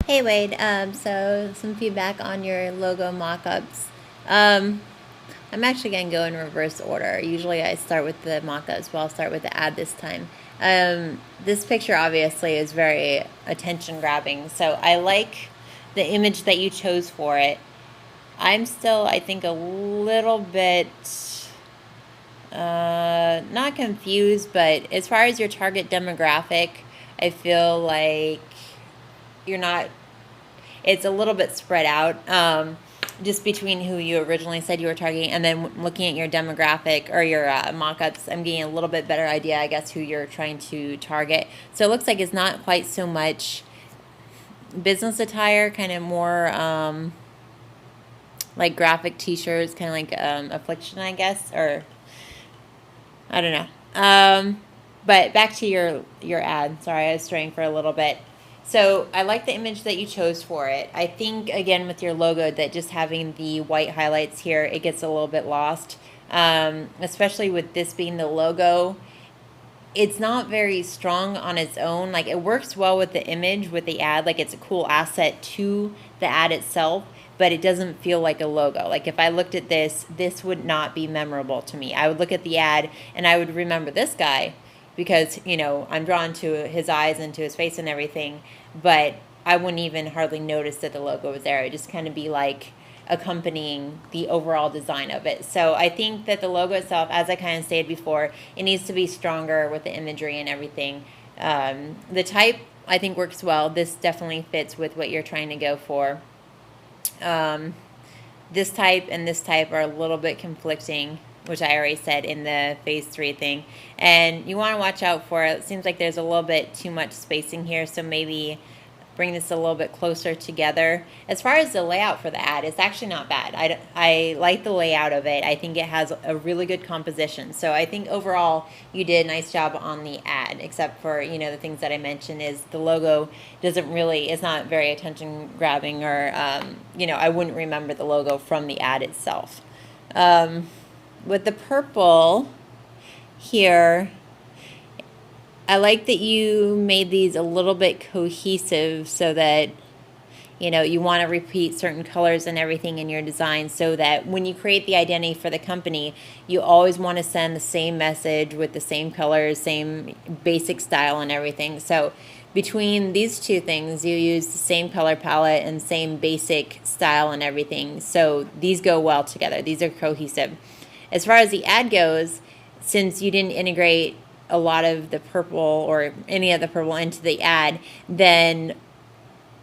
Hey Wade, so some feedback on your logo mock-ups. Um, I'm actually going to go in reverse order. Usually I start with the mock-ups, but I'll start with the ad this time. This picture obviously is very attention-grabbing, so I like the image that you chose for it. I'm still, I think, a little bit not confused, but as far as your target demographic, I feel like you're not it's a little bit spread out, just between who you originally said you were targeting and then looking at your demographic or your mock-ups. I'm getting a little bit better idea, I guess, who you're trying to target. So it looks like it's not quite so much business attire, kind of more like graphic t-shirts, kind of like Affliction, I guess, or I don't know. But back to your ad. Sorry, I was straying for a little bit. So I like the image that you chose for it. I think, again, with your logo, that just having the white highlights here, it gets a little bit lost. Especially with this being the logo. It's not very strong on its own. Like, it works well with the image, with the ad. Like, it's a cool asset to the ad itself, but it doesn't feel like a logo. Like, if I looked at this would not be memorable to me. I would look at the ad and I would remember this guy because, I'm drawn to his eyes and to his face and everything, but I wouldn't even hardly notice that the logo was there. It would just kind of be like accompanying the overall design of it. So I think that the logo itself, as I kind of stated before, it needs to be stronger with the imagery and everything. The type, I think, works well. This definitely fits with what you're trying to go for. This type and this type are a little bit conflicting, which I already said in the phase 3 thing. And you want to watch out for it. It seems like there's a little bit too much spacing here, so maybe bring this a little bit closer together. As far as the layout for the ad, it's actually not bad. I like the layout of it. I think it has a really good composition. So I think overall you did a nice job on the ad, except for, the things that I mentioned is the logo doesn't really, it's not very attention grabbing or, I wouldn't remember the logo from the ad itself. With the purple here, I like that you made these a little bit cohesive so that, you want to repeat certain colors and everything in your design so that when you create the identity for the company, you always want to send the same message with the same colors, same basic style and everything. So between these two things, you use the same color palette and same basic style and everything. So these go well together. These are cohesive. As far as the ad goes, since you didn't integrate a lot of the purple or any of the purple into the ad, then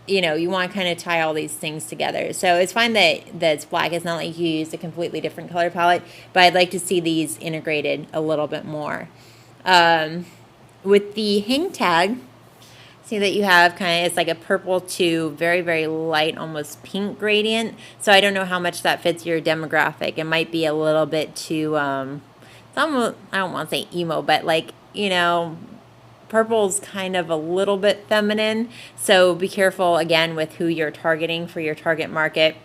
you want to kind of tie all these things together. So it's fine that it's black. It's not like you used a completely different color palette, but I'd like to see these integrated a little bit more. With the hang tag, see that you have it's like a purple to very, very light, almost pink gradient. So I don't know how much that fits your demographic. It might be a little bit too, I don't want to say emo, but purple's kind of a little bit feminine. So be careful, again, with who you're targeting for your target market.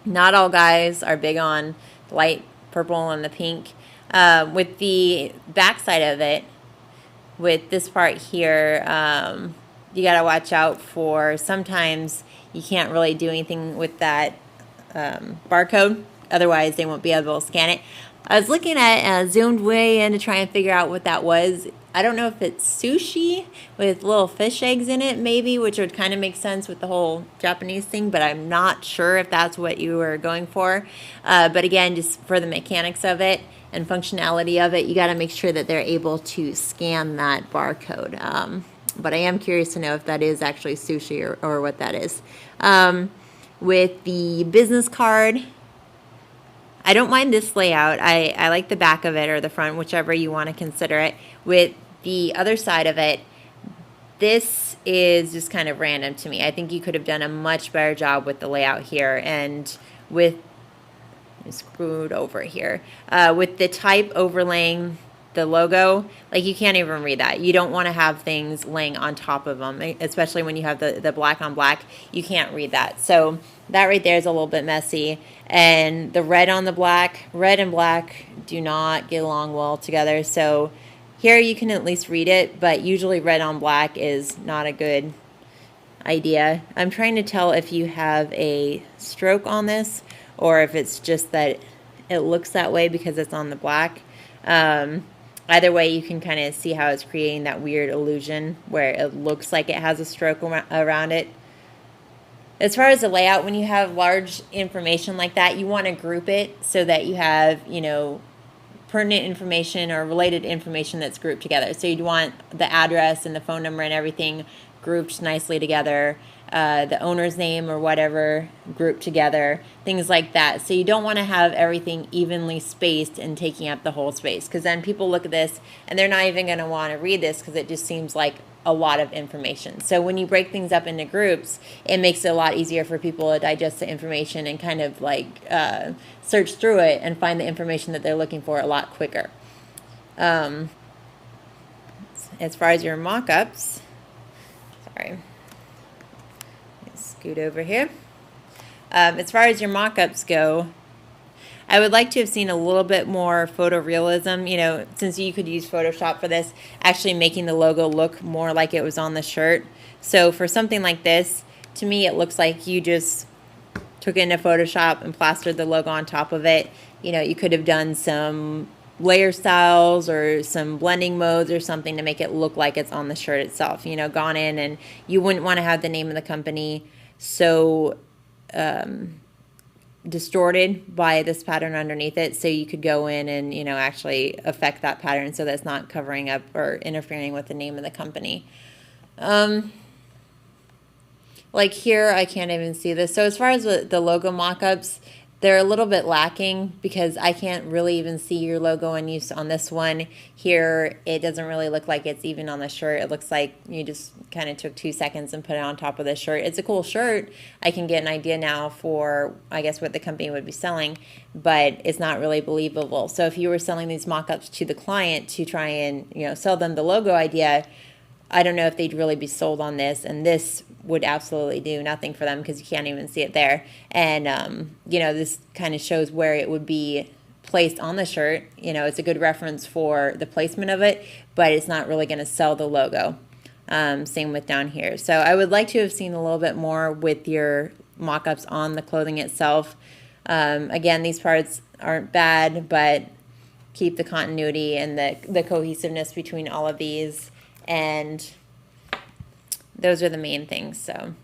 Not all guys are big on light purple and the pink. With the backside of it, with this part here, you got to watch out for, sometimes you can't really do anything with that barcode. Otherwise, they won't be able to scan it. I was looking at zoomed way in to try and figure out what that was. I don't know if it's sushi with little fish eggs in it, maybe, which would kind of make sense with the whole Japanese thing, but I'm not sure if that's what you were going for. But again, just for the mechanics of it and functionality of it, you got to make sure that they're able to scan that barcode. But I am curious to know if that is actually sushi or what that is. With the business card, I don't mind this layout. I like the back of it or the front, whichever you want to consider it. With the other side of it, this is just kind of random to me. I think you could have done a much better job with the layout here and with, screwed over here, with the type overlaying the logo. Like, you can't even read that. You don't want to have things laying on top of them, especially when you have the black on black. You can't read that. So that right there is a little bit messy. And the red on the black, red and black do not get along well together. So here you can at least read it, but usually red on black is not a good idea. I'm trying to tell if you have a stroke on this or if it's just that it looks that way because it's on the black. Either way, you can kind of see how it's creating that weird illusion where it looks like it has a stroke around it. As far as the layout, when you have large information like that, you want to group it so that you have, you know, pertinent information or related information that's grouped together. So you'd want the address and the phone number and everything grouped nicely together, the owner's name or whatever grouped together, things like that. So you don't want to have everything evenly spaced and taking up the whole space, because then people look at this and they're not even going to want to read this because it just seems like a lot of information. So when you break things up into groups, it makes it a lot easier for people to digest the information and kind of like search through it and find the information that they're looking for a lot quicker. As far as your mock-ups, sorry, scoot over here. As far as your mock-ups go, I would like to have seen a little bit more photorealism, you know, since you could use Photoshop for this, actually making the logo look more like it was on the shirt. So for something like this, to me, it looks like you just took it into Photoshop and plastered the logo on top of it. You know, you could have done some layer styles or some blending modes or something to make it look like it's on the shirt itself. You know, gone in, and you wouldn't want to have the name of the company so distorted by this pattern underneath it, so you could go in and, you know, actually affect that pattern so that's not covering up or interfering with the name of the company. Like here, I can't even see this. So as far as the logo mock-ups, they're a little bit lacking because I can't really even see your logo in use on this one. Here, it doesn't really look like it's even on the shirt. It looks like you just kind of took 2 seconds and put it on top of the shirt. It's a cool shirt. I can get an idea now for, I guess, what the company would be selling, but it's not really believable. So if you were selling these mock-ups to the client to try and, you know, sell them the logo idea, I don't know if they'd really be sold on this, and this would absolutely do nothing for them because you can't even see it there. And, you know, this kind of shows where it would be placed on the shirt. You know, it's a good reference for the placement of it, but it's not really going to sell the logo. Same with down here. So I would like to have seen a little bit more with your mock-ups on the clothing itself. Again, these parts aren't bad, but keep the continuity and the cohesiveness between all of these. And those are the main things. So